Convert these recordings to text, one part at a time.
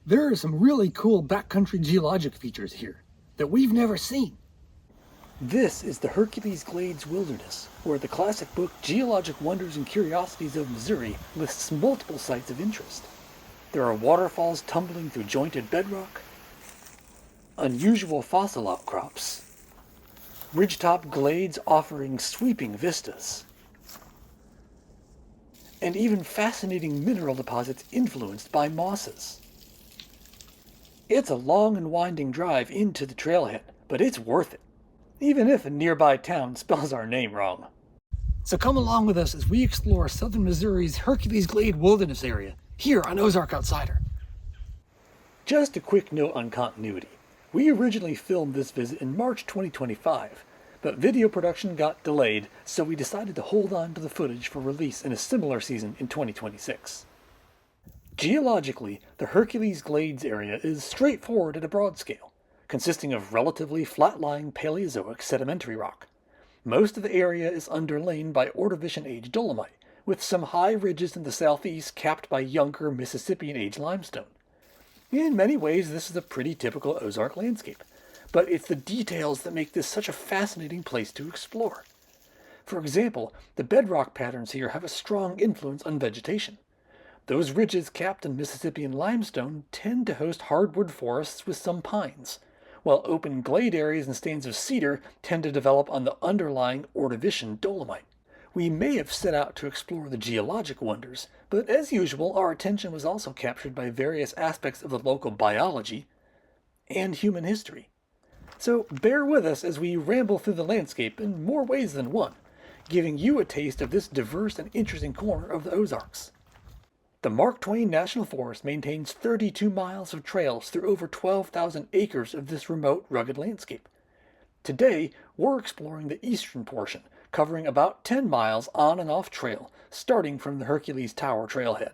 There are some really cool backcountry geologic features here that we've never seen. This is the Hercules Glades Wilderness, where the classic book Geologic Wonders and Curiosities of Missouri lists multiple sites of interest. There are waterfalls tumbling through jointed bedrock, unusual fossil outcrops, ridgetop glades offering sweeping vistas, and even fascinating mineral deposits influenced by mosses. It's a long and winding drive into the trailhead, but it's worth it, even if a nearby town spells our name wrong. So come along with us as we explore southern Missouri's Hercules Glade Wilderness area, here on Ozark Outsider. Just a quick note on continuity. We originally filmed this visit in March 2025, but video production got delayed, so we decided to hold on to the footage for release in a similar season in 2026. Geologically, the Hercules Glades area is straightforward at a broad scale, consisting of relatively flat-lying Paleozoic sedimentary rock. Most of the area is underlain by Ordovician-age dolomite, with some high ridges in the southeast capped by younger Mississippian-age limestone. In many ways, this is a pretty typical Ozark landscape, but it's the details that make this such a fascinating place to explore. For example, the bedrock patterns here have a strong influence on vegetation. Those ridges capped in Mississippian limestone tend to host hardwood forests with some pines, while open glade areas and stands of cedar tend to develop on the underlying Ordovician dolomite. We may have set out to explore the geologic wonders, but as usual, our attention was also captured by various aspects of the local biology and human history. So bear with us as we ramble through the landscape in more ways than one, giving you a taste of this diverse and interesting corner of the Ozarks. The Mark Twain National Forest maintains 32 miles of trails through over 12,000 acres of this remote, rugged landscape. Today, we're exploring the eastern portion, covering about 10 miles on and off trail, starting from the Hercules Tower trailhead.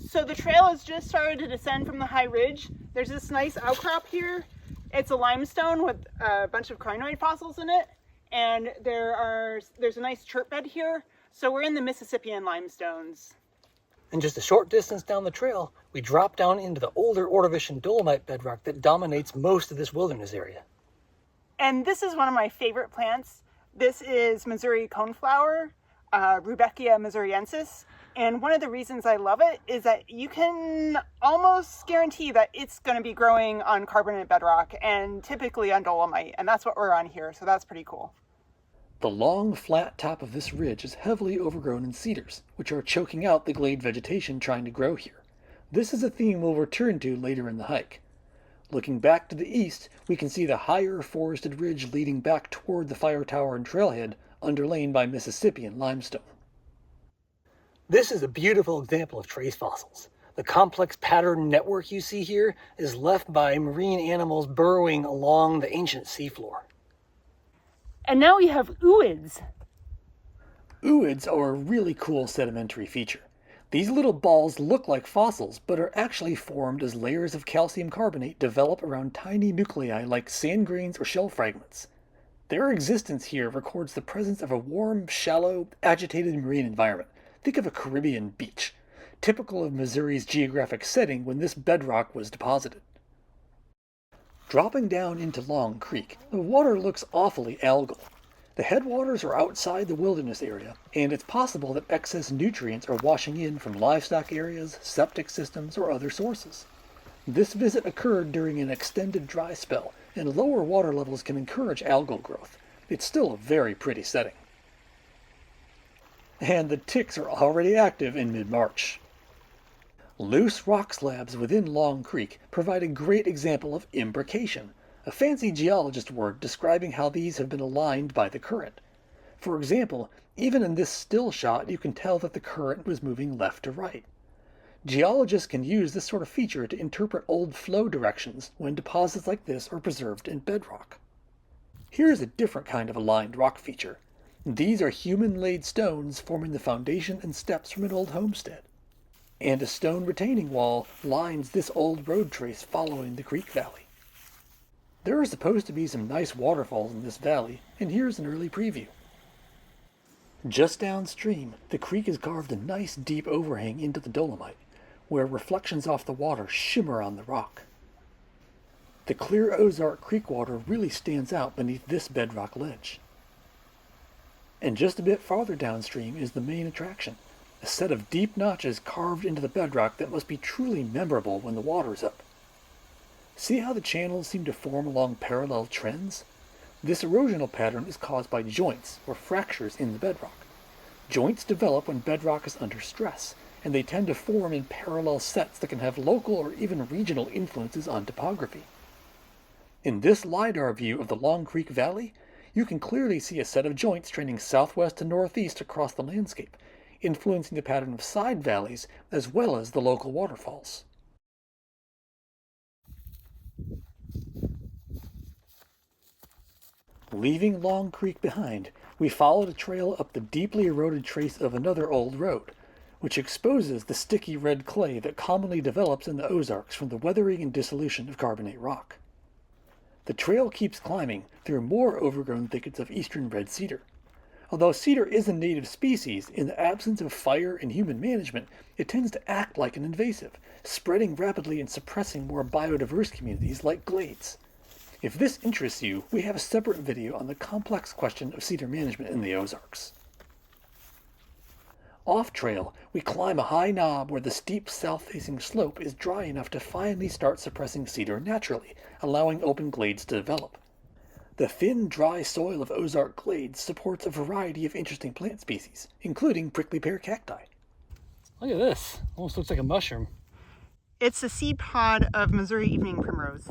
So the trail has just started to descend from the high ridge. There's this nice outcrop here. It's a limestone with a bunch of crinoid fossils in it. And there's a nice chert bed here. So we're in the Mississippian limestones. And just a short distance down the trail, we drop down into the older Ordovician dolomite bedrock that dominates most of this wilderness area. And this is one of my favorite plants. This is Missouri coneflower, Rudbeckia missouriensis. And one of the reasons I love it is that you can almost guarantee that it's going to be growing on carbonate bedrock and typically on dolomite. And that's what we're on here. So that's pretty cool. The long, flat top of this ridge is heavily overgrown in cedars, which are choking out the glade vegetation trying to grow here. This is a theme we'll return to later in the hike. Looking back to the east, we can see the higher forested ridge leading back toward the fire tower and trailhead, underlain by Mississippian limestone. This is a beautiful example of trace fossils. The complex pattern network you see here is left by marine animals burrowing along the ancient seafloor. And now we have ooids. Ooids are a really cool sedimentary feature. These little balls look like fossils, but are actually formed as layers of calcium carbonate develop around tiny nuclei like sand grains or shell fragments. Their existence here records the presence of a warm, shallow, agitated marine environment. Think of a Caribbean beach, typical of Missouri's geographic setting when this bedrock was deposited. Dropping down into Long Creek, the water looks awfully algal. The headwaters are outside the wilderness area, and it's possible that excess nutrients are washing in from livestock areas, septic systems, or other sources. This visit occurred during an extended dry spell, and lower water levels can encourage algal growth. It's still a very pretty setting. And the ticks are already active in mid-March. Loose rock slabs within Long Creek provide a great example of imbrication, a fancy geologist word describing how these have been aligned by the current. For example, even in this still shot, you can tell that the current was moving left to right. Geologists can use this sort of feature to interpret old flow directions when deposits like this are preserved in bedrock. Here's a different kind of aligned rock feature. These are human-laid stones forming the foundation and steps from an old homestead. And a stone retaining wall lines this old road trace following the creek valley. There are supposed to be some nice waterfalls in this valley, and here's an early preview. Just downstream, the creek has carved a nice deep overhang into the dolomite, where reflections off the water shimmer on the rock. The clear Ozark Creek water really stands out beneath this bedrock ledge. And just a bit farther downstream is the main attraction, a set of deep notches carved into the bedrock that must be truly memorable when the water's up. See how the channels seem to form along parallel trends? This erosional pattern is caused by joints or fractures in the bedrock. Joints develop when bedrock is under stress, and they tend to form in parallel sets that can have local or even regional influences on topography. In this LiDAR view of the Long Creek Valley, you can clearly see a set of joints trending southwest to northeast across the landscape, influencing the pattern of side valleys as well as the local waterfalls. Leaving Long Creek behind, we followed a trail up the deeply eroded trace of another old road, which exposes the sticky red clay that commonly develops in the Ozarks from the weathering and dissolution of carbonate rock. The trail keeps climbing through more overgrown thickets of eastern red cedar. Although cedar is a native species, in the absence of fire and human management, it tends to act like an invasive, spreading rapidly and suppressing more biodiverse communities like glades. If this interests you, we have a separate video on the complex question of cedar management in the Ozarks. Off-trail, we climb a high knob where the steep south-facing slope is dry enough to finally start suppressing cedar naturally, allowing open glades to develop. The thin, dry soil of Ozark Glades supports a variety of interesting plant species, including prickly pear cacti. Look at this. Almost looks like a mushroom. It's the seed pod of Missouri evening primrose.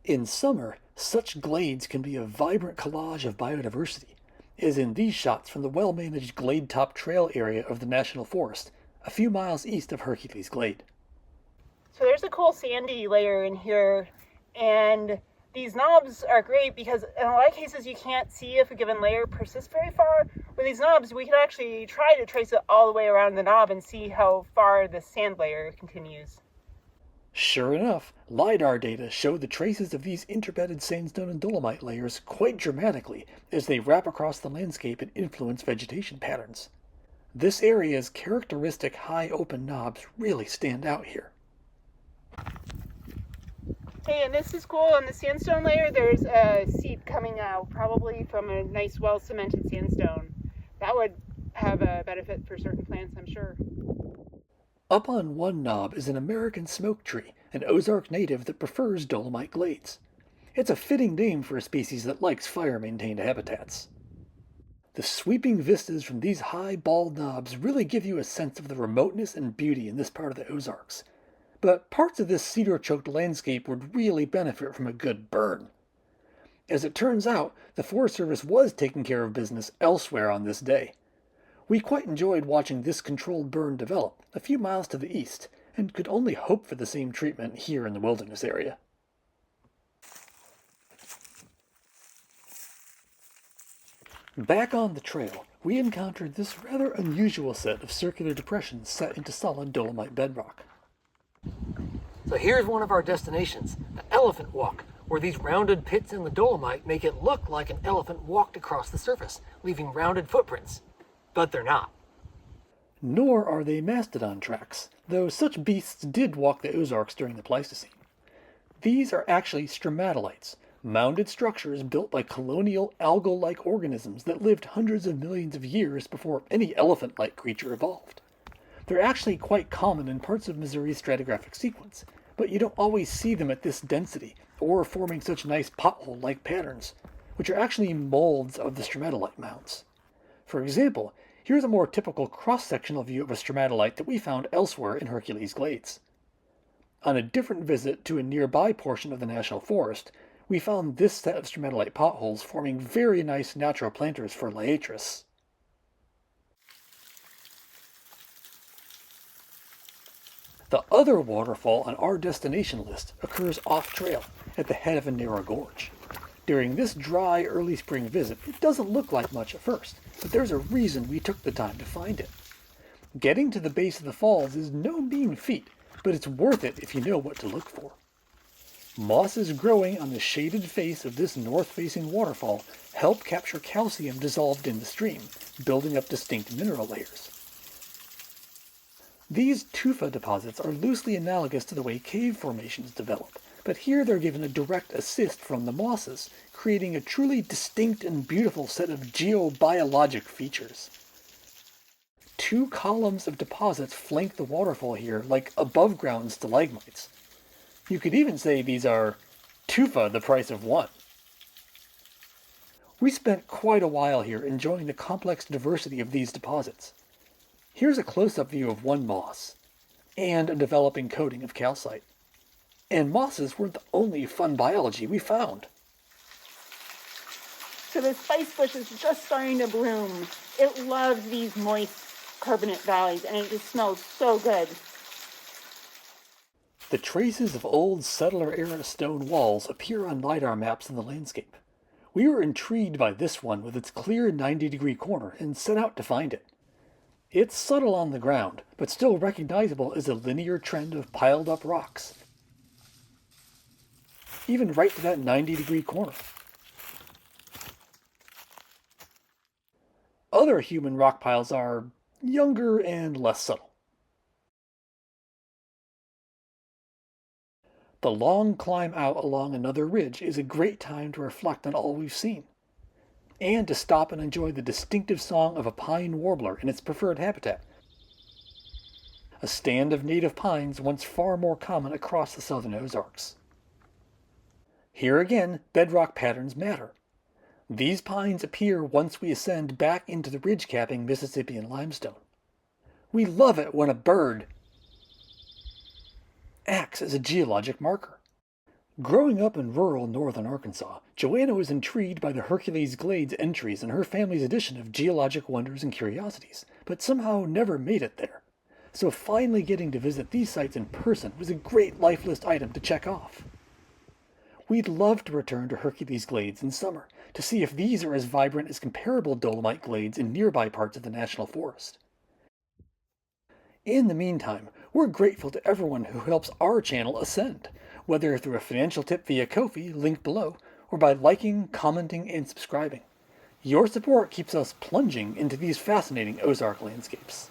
In summer, such glades can be a vibrant collage of biodiversity, as in these shots from the well-managed Glade Top Trail area of the National Forest, a few miles east of Hercules Glade. So there's a cool sandy layer in here, and these knobs are great because in a lot of cases you can't see if a given layer persists very far. With these knobs, we can actually try to trace it all the way around the knob and see how far the sand layer continues. Sure enough, LiDAR data show the traces of these interbedded sandstone and dolomite layers quite dramatically as they wrap across the landscape and influence vegetation patterns. This area's characteristic high open knobs really stand out here. Hey, and this is cool. On the sandstone layer, there's a seep coming out, probably from a nice well-cemented sandstone. That would have a benefit for certain plants, I'm sure. Up on one knob is an American smoke tree, an Ozark native that prefers dolomite glades. It's a fitting name for a species that likes fire-maintained habitats. The sweeping vistas from these high, bald knobs really give you a sense of the remoteness and beauty in this part of the Ozarks. But parts of this cedar-choked landscape would really benefit from a good burn. As it turns out, the Forest Service was taking care of business elsewhere on this day. We quite enjoyed watching this controlled burn develop a few miles to the east, and could only hope for the same treatment here in the wilderness area. Back on the trail, we encountered this rather unusual set of circular depressions set into solid dolomite bedrock. So here's one of our destinations, the Elephant Walk, where these rounded pits in the dolomite make it look like an elephant walked across the surface, leaving rounded footprints. But they're not. Nor are they mastodon tracks, though such beasts did walk the Ozarks during the Pleistocene. These are actually stromatolites, mounded structures built by colonial algal-like organisms that lived hundreds of millions of years before any elephant-like creature evolved. They're actually quite common in parts of Missouri's stratigraphic sequence, but you don't always see them at this density or forming such nice pothole-like patterns, which are actually molds of the stromatolite mounds. For example, here's a more typical cross-sectional view of a stromatolite that we found elsewhere in Hercules Glades. On a different visit to a nearby portion of the National Forest, we found this set of stromatolite potholes forming very nice natural planters for Liatris. The other waterfall on our destination list occurs off-trail, at the head of a narrow gorge. During this dry early spring visit, it doesn't look like much at first, but there's a reason we took the time to find it. Getting to the base of the falls is no mean feat, but it's worth it if you know what to look for. Mosses growing on the shaded face of this north-facing waterfall help capture calcium dissolved in the stream, building up distinct mineral layers. These tufa deposits are loosely analogous to the way cave formations develop, but here they're given a direct assist from the mosses, creating a truly distinct and beautiful set of geobiologic features. 2 columns of deposits flank the waterfall here like above-ground stalagmites. You could even say these are tufa the price of one. We spent quite a while here enjoying the complex diversity of these deposits. Here's a close-up view of one moss, and a developing coating of calcite. And mosses weren't the only fun biology we found. So the spice bush is just starting to bloom. It loves these moist carbonate valleys, and it just smells so good. The traces of old settler-era stone walls appear on LiDAR maps of the landscape. We were intrigued by this one with its clear 90-degree corner and set out to find it. It's subtle on the ground, but still recognizable as a linear trend of piled-up rocks. Even right to that 90-degree corner. Other human rock piles are younger and less subtle. The long climb out along another ridge is a great time to reflect on all we've seen, and to stop and enjoy the distinctive song of a pine warbler in its preferred habitat, a stand of native pines once far more common across the southern Ozarks. Here again, bedrock patterns matter. These pines appear once we ascend back into the ridge-capping Mississippian limestone. We love it when a bird acts as a geologic marker. Growing up in rural northern Arkansas, Joanna was intrigued by the Hercules Glades entries in her family's edition of Geologic Wonders and Curiosities, but somehow never made it there. So finally getting to visit these sites in person was a great life list item to check off. We'd love to return to Hercules Glades in summer to see if these are as vibrant as comparable dolomite glades in nearby parts of the national forest. In the meantime, we're grateful to everyone who helps our channel ascend, whether through a financial tip via Ko-fi, linked below, or by liking, commenting, and subscribing. Your support keeps us plunging into these fascinating Ozark landscapes.